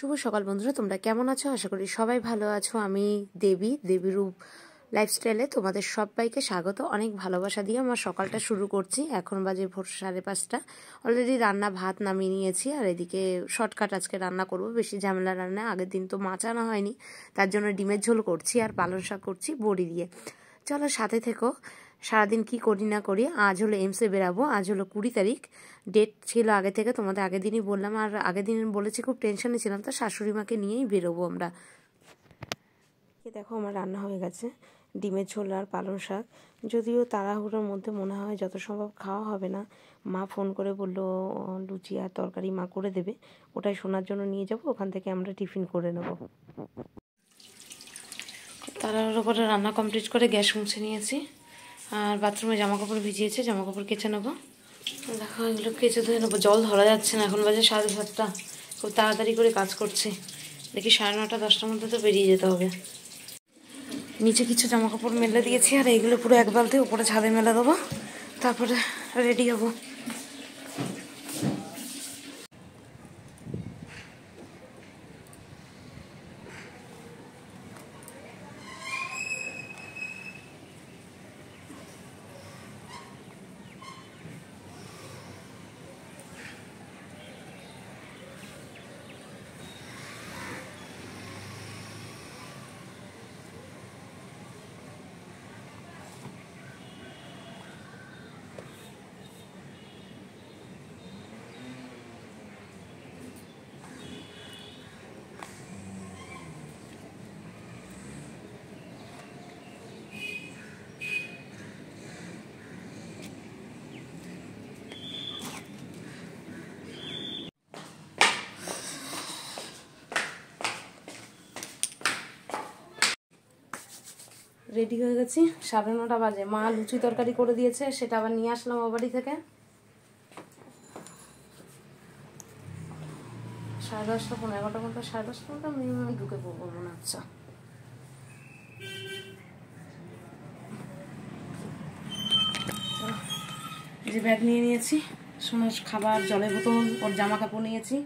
শুভ সকাল বন্ধুরা, তোমরা কেমন আছো? আশা করি সবাই ভালো আছো। আমি দেবীরূপ লাইফস্টাইলে তোমাদের সবাইকে স্বাগত। অনেক ভালোবাসা দিয়ে আমার সকালটা শুরু করছি। এখন বাজে ভোর 5:30। অলরেডি ভাত নামিয়ে নিয়েছি, আর এদিকে শর্টকাট আজকে রান্না করব, বেশি ঝামেলা রান্না। আগের দিন তো মাছ আনা হয়নি, তার জন্য ডিমের ঝোল করছি আর পালং শাক করছি বড়ি দিয়ে। চলো সাথে থেকো, সারাদিন কি করি না করি। আজ হলো এমসে বেরাবো, আজ হলো 20 তারিখ। ডেট ছিল আগে থেকে, তোমাদের আগের দিনই বললাম। আর আগের দিন বলেছি খুব টেনশনে ছিলাম, তো শাশুড়ি মাকে নিয়েই বেরোবো আমরা। দেখো আমার রান্না হয়ে গেছে, ডিমের ঝোল আর পালং শাক। যদিও তাড়াহুড়োর মধ্যে মনে হয় যত সম্ভব খাওয়া হবে না। মা ফোন করে বললো লুচি আর তরকারি মা করে দেবে, ওটাই শোনার জন্য নিয়ে যাব, ওখান থেকে আমরা টিফিন করে নেব। তাড়াহুড়ো করে রান্না কমপ্লিট করে গ্যাস মুছে নিয়েছি, আর বাথরুমে জামাকাপড় ভিজিয়েছে, জামাকাপড় কেচে নেবো। দেখো এগুলো কেচে ধুয়ে নেবো। জল ধরা যাচ্ছে না, এখন বাজে 7:30। খুব তাড়াতাড়ি করে কাজ করছি, দেখি 9:30 10টার মধ্যে তো বেরিয়ে যেতে হবে। নিচে কিছু জামাকাপড় মেলে দিয়েছি, আর এইগুলো পুরো এক বালতি উপরে ছাদে মেলে দেবো, তারপরে রেডি হবো। রেডি হয়ে গেছি, 9:30 বাজে। মা লুচি তরকারি করে দিয়েছে, সেটা আবার নিয়ে আসলাম ও বাড়ি থেকে। 10:30 11টার মতো, 10:30 মতো মিনিমাম ঢুকে পড়বো মনে হচ্ছে। এই যে ব্যাগ নিয়ে নিয়েছি, সোনার খাবার, জলের বোতল, ওর জামা কাপড় নিয়েছি।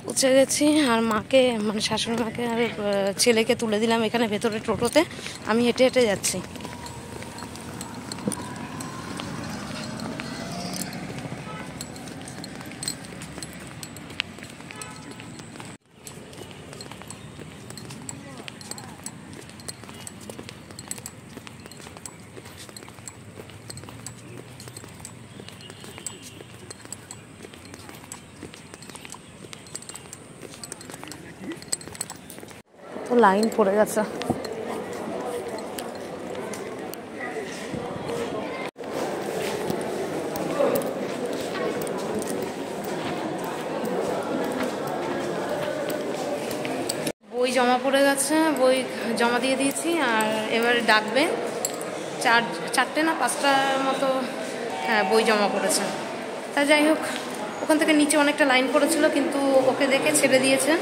পৌঁছে গেছি, আর মাকে মানে শাশুড়ি মাকে আর ছেলেকে তুলে দিলাম এখানে ভেতরে টোটোতে। আমি হেঁটে হেঁটে যাচ্ছি। তো লাইন পড়ে গেছে। বই জমা পড়ে গেছে, বই জমা দিয়ে দিয়েছি, আর এবারে ডাকবে। 4টে না 5টার মতো, হ্যাঁ বই জমা পড়েছে। তা যাই হোক, ওখান থেকে নিচে অনেকটা লাইন পড়েছিল, কিন্তু ওকে দেখে ছেড়ে দিয়েছে,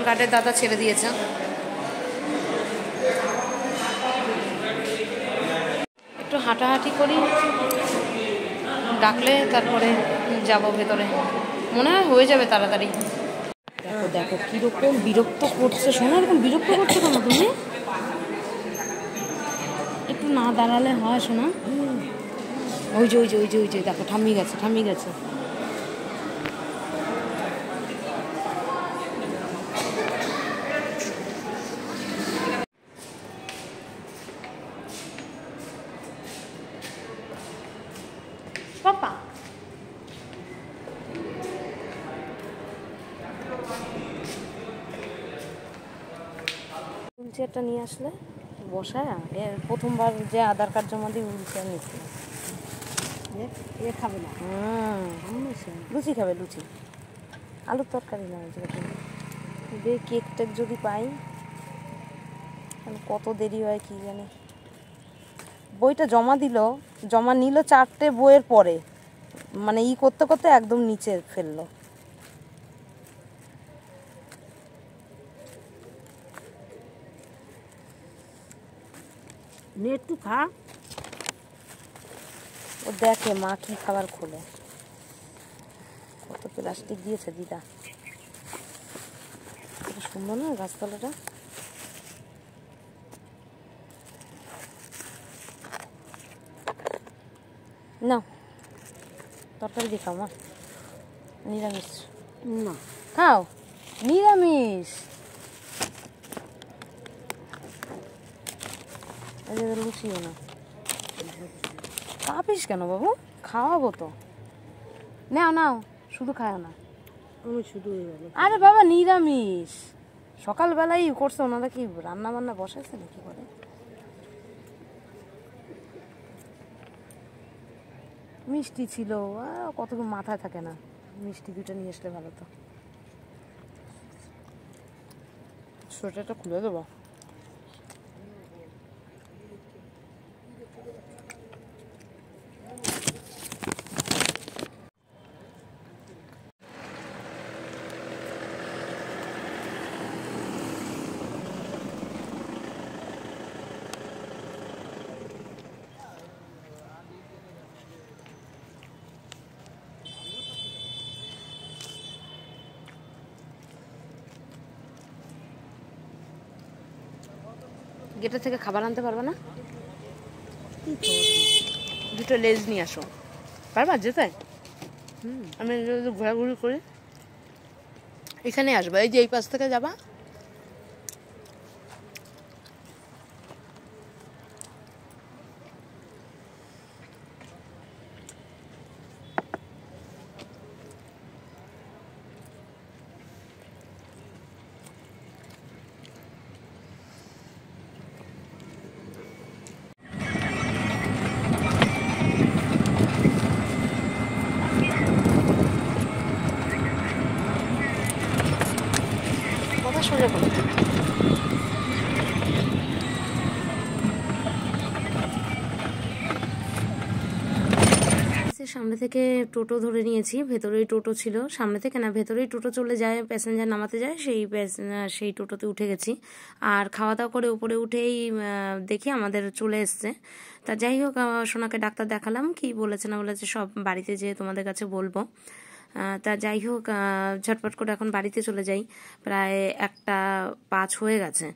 গার্ডের দাদা ছেড়ে দিয়েছে। একটু হাঁটাহাঁটি করি, ডাকলে তারপরে যাব ভেতরে, মনে হয় হয়ে যাবে তাড়াতাড়ি। দেখো দেখো কিরকম বিরক্ত করছে, শোনো এরকম বিরক্ত করছে কেন তুমি? একটু না দাঁড়ালে হয় শোনা। ওই যে দেখো থামিয়ে গেছে। চেয়ারটা নিয়ে আসলে বসায় এর প্রথমবার যে আধার কার্ড জমা দিয়ে হুইল চেয়ার নিচ্ছিল। খাবে না, লুচি খাবে, লুচি আলুর তরকারি না যেরকম। কেক টেক যদি পাই, কত দেরি হয় কি জানি। বইটা জমা নিল 4টে বইয়ের পরে, মানে করতে করতে একদম নিচে ফেললো। একটু খা। ও দেখে মা কি খাবার খোলে, কত প্লাস্টিক দিয়েছে দিদা। সুন্দর না গাছতলাটা। না তরকারি দিয়ে খাও মা, নিরামিষ না খাও, নিরামিষ। লুচিও না, কাঁপিস কেন বাবু, খাওয়াবো তো। নাও নাও, শুধু খাও না। আমি শুধু আরে বাবা নিরামিষ, সকালবেলাই করছে। ওনারা কি রান্না বান্না বসাইছে নাকি করে? মিষ্টি ছিল, কত মাথায় থাকে না। মিষ্টি দুটো নিয়ে আসলে ভালো তো। সোয়েটারটা খুলে দেবো। গেটের থেকে খাবার আনতে পারবে না? দুটো লেজ নিয়ে আসো, পারবা যেতে? আমি ঘোরাঘুরি করি, এখানে আসবো। এই যে এই পাশ থেকে যাবা, কথা শুনে বলো। সামনে থেকে টোটো ধরে নিয়েছি, ভেতরেই টোটো ছিল। সামনে থেকে না, ভেতরেই টোটো চলে যায়, প্যাসেঞ্জার নামাতে যায়, সেই টোটোতে উঠে গেছি। আর খাওয়া দাওয়া করে উপরে উঠেই দেখি আমাদের চলে এসছে। তা যাই হোক, সোনাকে ডাক্তার দেখালাম, কি বলেছে না বলেছে সব বাড়িতে যেয়ে তোমাদের কাছে বলবো। তা যাই হোক, ঝটপট করে এখন বাড়িতে চলে যাই। প্রায় 1:05 হয়ে গেছে।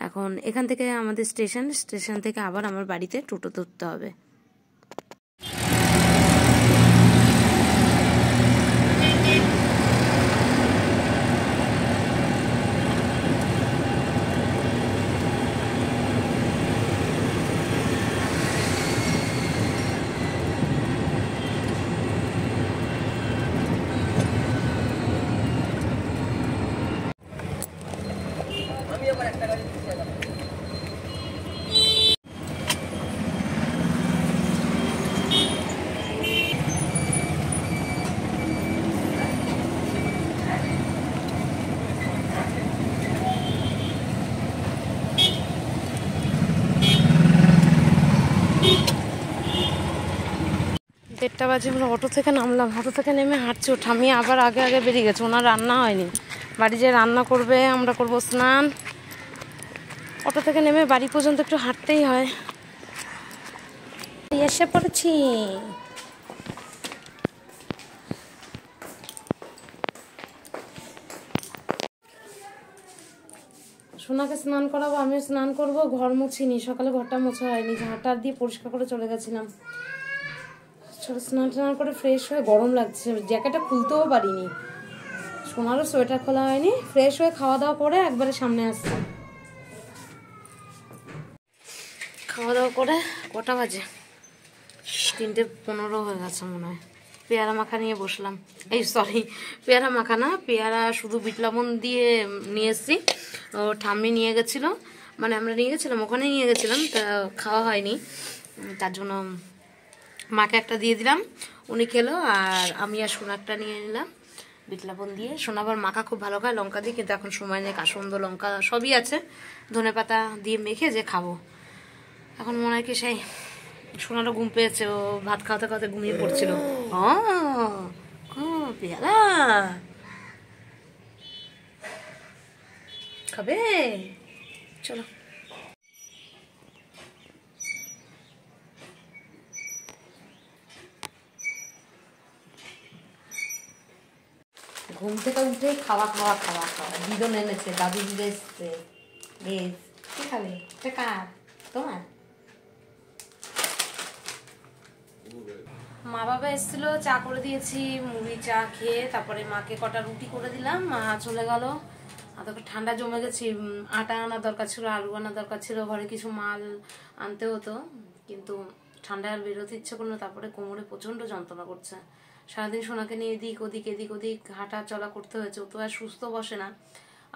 এখন এখান থেকে আমাদের স্টেশন থেকে আবার আমার বাড়িতে টোটো ধরতে হবে। দেড়টা বাজে হলো, অটো থেকে নামলাম। অটো থেকে নেমে হাঁটছি, ও ঠামিয়ে আবার আগে আগে বেরিয়ে গেছে। ওনার রান্না হয়নি, বাড়ি যেয়ে রান্না করবে, আমরা করব স্নান। অটো থেকে নেমে বাড়ি পর্যন্ত একটু হাঁটতেই হয়। এসে পড়েছি। সোনাকে স্নান করাবো, আমিও স্নান করবো। ঘর মুছিনি, সকালে ঘরটা মোছা হয়নি, ঝাঁটা দিয়ে পরিষ্কার করে চলে গেছিলাম। স্নান টান করে ফ্রেশ হয়ে, গরম লাগছে, জ্যাকেটটা খুলতেও পারিনি। সোনারও সোয়েটার খোলা হয়নি। ফ্রেশ হয়ে খাওয়া দাওয়া করে একবারে সামনে আসছে। খাওয়া দাওয়া করে কটা বাজে? 3:15 হয়ে গেছে মনে হয়। পেয়ারা মাখা নিয়ে বসলাম। পেয়ারা মাখা না, পেয়ারা শুধু বিট লবণ দিয়ে নিয়ে এসেছি। ও ঠাম্মি নিয়ে গেছিলো, মানে আমরা নিয়ে গেছিলাম, ওখানে নিয়ে গেছিলাম, তা খাওয়া হয়নি। তার জন্য মাকে একটা দিয়ে দিলাম, উনি খেলো, আর আমি আর সোনারটা নিয়ে নিলাম বিট লবণ দিয়ে। সোনা আবার মাখা খুব ভালো খায় লঙ্কা দিয়ে, কিন্তু এখন সময় নেই, কাসন্দ লঙ্কা সবই আছে, ধনেপাতা দিয়ে মেখে যে খাবো। এখন মনে হয় কি সেই সোনারও ঘুম পেয়েছে, ও ভাত খাওয়াতে খাওয়াতে ঘুমিয়ে পড়ছিল। পেয়ালা খাবে, চলো। ঘুম থেকে উঠে খাওয়া খাওয়া খাওয়া খাওয়া, দিদন এনেছে, দাদু দিদা এসছে, বেশ কি খাবে, এটা কার, তোমার? মা বাবা এসেছিল, চা করে দিয়েছি, মুড়ি চা খেয়ে তারপরে মাকে কটা রুটি করে দিলাম, মা চলে গেল। তারপর ঠান্ডা জমে গেছে, আটা আনার দরকার ছিল, আলু আনার দরকার ছিল, ঘরে কিছু মাল আনতে হতো, কিন্তু ঠান্ডায় আর বেরোতে ইচ্ছে করলো। তারপরে কোমরে প্রচন্ড যন্ত্রণা করছে, সারাদিন সোনাকে নিয়ে এদিক ওদিক হাঁটা চলা করতে হয়েছে, ও তো আর সুস্থ বসে না।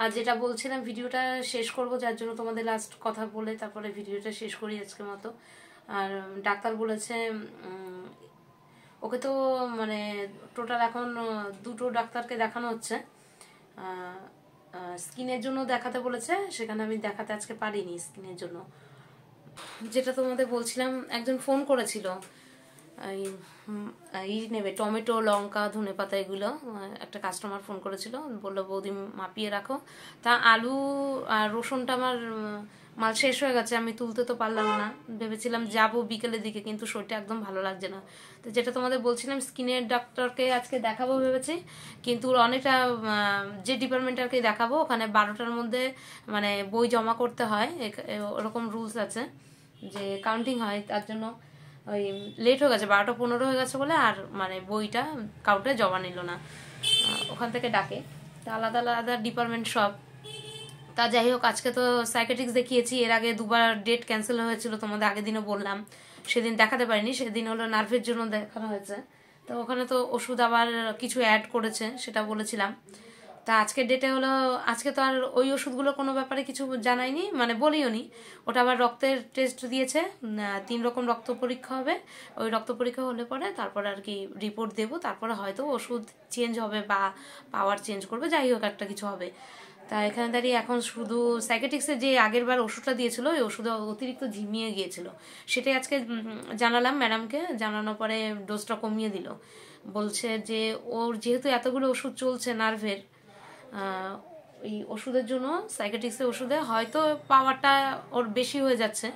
আর যেটা বলছিলাম, ভিডিওটা শেষ করব, যার জন্য তোমাদের লাস্ট কথা বলে তারপরে ভিডিওটা শেষ করি আজকের মতো। আর ডাক্তার বলেছে ওকে তো মানে টোটাল এখন দুটো ডাক্তারকে দেখানো হচ্ছে, স্কিনের জন্য দেখাতে বলেছে, সেখানে আমি দেখাতে আজকে পারিনি স্কিনের জন্য। যেটা তোমাদের বলছিলাম, একজন ফোন করেছিল, এই নেবে টমেটো, লঙ্কা, ধনেপাতা এগুলো, একটা কাস্টমার ফোন করেছিল, বললো বৌদি মাপিয়ে রাখো। তা আলু আর রসুনটা আমার মাল শেষ হয়ে গেছে, আমি তুলতে তো পারলাম না, ভেবেছিলাম যাবো বিকেলের দিকে, কিন্তু শরীরটা একদম ভালো লাগছে না। তো যেটা তোমাদের বলছিলাম, স্কিনের ডাক্তারকে আজকে দেখাবো ভেবেছি, কিন্তু অনেকটা যে ডিপার্টমেন্টে আর কি দেখাবো, ওখানে 12টার মধ্যে মানে বই জমা করতে হয়, ওরকম রুলস আছে যে কাউন্টিং হয়, তার জন্য ওই লেট হয়ে গেছে, 12টা 15 হয়ে গেছে বলে আর মানে বইটা কাউন্টে জমা নিল না, ওখান থেকে ডাকে। তা আলাদা আলাদা ডিপার্টমেন্ট সব। তা যাই হোক, আজকে তো সাইকেট্রিক্স দেখিয়েছি, এর আগে দুবার ডেট ক্যান্সেল হয়েছিল, তোমাদের আগের দিনও বললাম, সেদিন দেখাতে পারিনি, সেদিন হলো নার্ভের জন্য দেখানো হয়েছে। তো ওখানে তো ওষুধ আবার কিছু অ্যাড করেছে, সেটা বলেছিলাম। তা আজকের ডেটে হলো, আজকে তো আর ওই ওষুধগুলো কোনো ব্যাপারে কিছু জানায়নি, মানে বলিও নি। ওটা আবার রক্তের টেস্ট দিয়েছে, 3 রকম রক্ত পরীক্ষা হবে, ওই রক্ত পরীক্ষা হলে পরে তারপরে আর কি রিপোর্ট দেবো, তারপরে হয়তো ওষুধ চেঞ্জ হবে বা পাওয়ার চেঞ্জ করবে, যাই হোক একটা কিছু হবে। তা এখানে দাঁড়িয়ে এখন শুধু সাইকেটিক্সের যে আগের বার ওষুধটা দিয়েছিল, ওই ওষুধে অতিরিক্ত ঝিমিয়ে গিয়েছিল, সেটাই আজকে জানালাম ম্যাডামকে, জানানোর পরে ডোজটা কমিয়ে দিল। বলছে যে ওর যেহেতু এতগুলো ওষুধ চলছে নার্ভের, এই ওষুধের জন্য, সাইকেট্রিক্সের ওষুধে হয়তো পাওয়ারটা ওর বেশি হয়ে যাচ্ছে,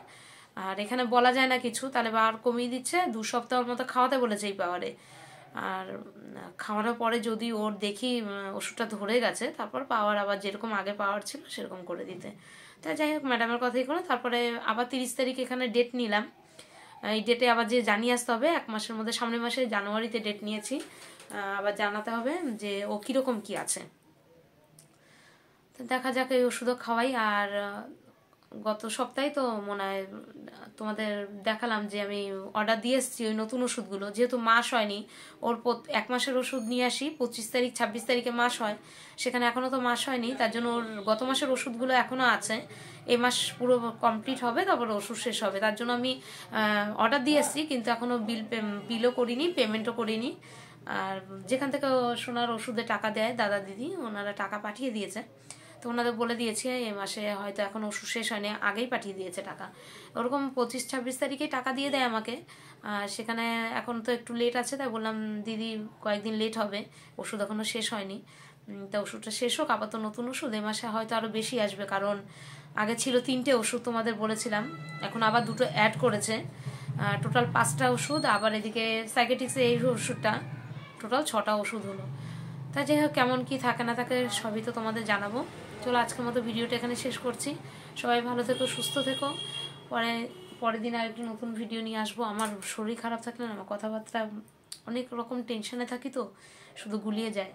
আর এখানে বলা যায় না কিছু, তাহলে পাওয়ার কমিয়ে দিচ্ছে, 2 সপ্তাহের মতো খাওয়াতে বলেছে এই পাওয়ারে। আর খাওয়ানোর পরে যদি ওর দেখি ওষুধটা ধরে গেছে, তারপর পাওয়ার আবার যেরকম আগে পাওয়ার ছিল সেরকম করে দিতে। তা যাই হোক, ম্যাডামের কথাই করে তারপরে আবার 30 তারিখ এখানে ডেট নিলাম, এই ডেটে আবার যে জানিয়ে আসতে হবে, 1 মাসের মধ্যে, সামনের মাসে জানুয়ারিতে ডেট নিয়েছি, আবার জানাতে হবে যে ও কীরকম কি আছে। দেখা যাক, এই ওষুধও খাওয়াই। আর গত সপ্তাহে তো মনে হয় তোমাদের দেখালাম যে আমি অর্ডার দিয়ে এসেছি ওই নতুন ওষুধগুলো, যেহেতু মাস হয়নি, ওর 1 মাসের ওষুধ নিয়ে আসি, 25 তারিখ 26 তারিখে মাস হয়, সেখানে এখনও তো মাস হয়নি, তার জন্য ওর গত মাসের ওষুধগুলো এখনও আছে, এই মাস পুরো কমপ্লিট হবে, তারপর ওষুধ শেষ হবে, তার জন্য আমি অর্ডার দিয়ে এসেছি, কিন্তু এখনও বিলও করিনি, পেমেন্টও করিনি। আর যেখান থেকে সোনার ওষুধে টাকা দেয় দাদা দিদি, ওনারা টাকা পাঠিয়ে দিয়েছে, তো ওনাদের বলে দিয়েছি এই মাসে হয়তো এখন ওষুধ শেষ হয়নি, আগেই পাঠিয়ে দিয়েছে টাকা, ওরকম 25-26 তারিখে টাকা দিয়ে দেয় আমাকে। সেখানে এখন তো একটু লেট আছে, তাই বললাম দিদি কয়েকদিন লেট হবে, ওষুধ এখনও শেষ হয়নি, তা ওষুধটা শেষ হোক, আবার তো নতুন ওষুধ এই মাসে হয়তো আরও বেশি আসবে, কারণ আগে ছিল 3টে ওষুধ তোমাদের বলেছিলাম, এখন আবার 2টো অ্যাড করেছে, টোটাল 5টা ওষুধ, আবার এদিকে সাইকেট্রিক্সে এই ওষুধটা, টোটাল 6টা ওষুধ হলো। তা যাই হোক, কেমন কি থাকে না থাকে সবই তো তোমাদের জানাবো। চলো আজকের মতো ভিডিওটা এখানে শেষ করছি, সবাই ভালো থেকো, সুস্থ থেকো, পরের দিন আর একটু নতুন ভিডিও নিয়ে আসবো। আমার শরীর খারাপ থাকলে না, আমার কথাবার্তা অনেক রকম টেনশনে থাকি, তো শুধু গুলিয়ে যায়।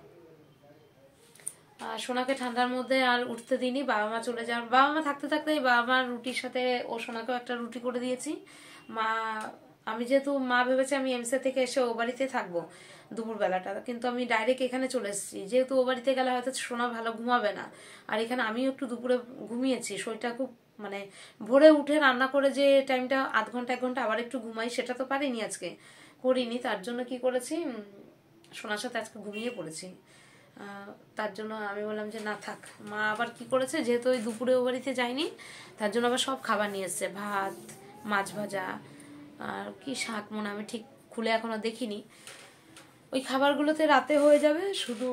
সোনাকে ঠান্ডার মধ্যে আর উঠতে দিইনি, বাবা মা চলে যাওয়ার, বাবা মা থাকতে থাকতেই বাবা মার রুটির সাথে ও সোনাকেও একটা রুটি করে দিয়েছি। আমি যেহেতু মা ভেবেছে আমি এমসে থেকে এসে ও বাড়িতে থাকবো দুপুরবেলাটা, কিন্তু আমি ডাইরেক্ট এখানে চলে এসেছি, যেহেতু ও বাড়িতে গেলে হয়তো সোনা ভালো ঘুমাবে না, আর এখানে আমিও একটু দুপুরে ঘুমিয়েছি, শরীরটা খুব মানে ভোরে উঠে রান্না করে যে টাইমটা আধ ঘন্টা 1 ঘন্টা আবার একটু ঘুমাই, সেটা তো পারিনি আজকে, করিনি। তার জন্য কি করেছি, সোনার সাথে আজকে ঘুমিয়ে পড়েছি। তার জন্য আমি বললাম যে না থাক। মা আবার কি করেছে, যেহেতু ওই দুপুরে ও বাড়িতে যায়নি, তার জন্য আবার সব খাবার নিয়ে এসছে, ভাত, মাছ ভাজা আর কি শাক মনে আমি ঠিক খুলে এখনো দেখিনি। ওই খাবারগুলোতে রাতে হয়ে যাবে, শুধু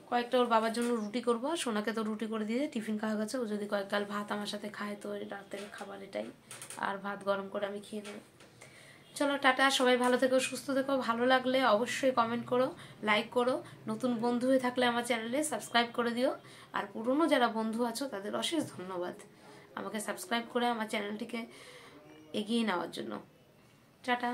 কয়েকটা ওর বাবার জন্য রুটি করবো, আর সোনাকে তো রুটি করে দিয়ে টিফিন খাওয়া গেছে। ও যদি কয়েক গাল ভাত আমার সাথে খায় তো রাতের খাবার এটাই, আর ভাত গরম করে আমি খেয়ে নেব। চলো টাটা, সবাই ভালো থেকো, সুস্থ থেকো। ভালো লাগলে অবশ্যই কমেন্ট করো, লাইক করো, নতুন বন্ধু হয়ে থাকলে আমার চ্যানেলে সাবস্ক্রাইব করে দিও, আর পুরনো যারা বন্ধু আছো তাদের অশেষ ধন্যবাদ আমাকে সাবস্ক্রাইব করে আমার চ্যানেলটিকে এগিয়ে নেওয়ার জন্য। টাটা।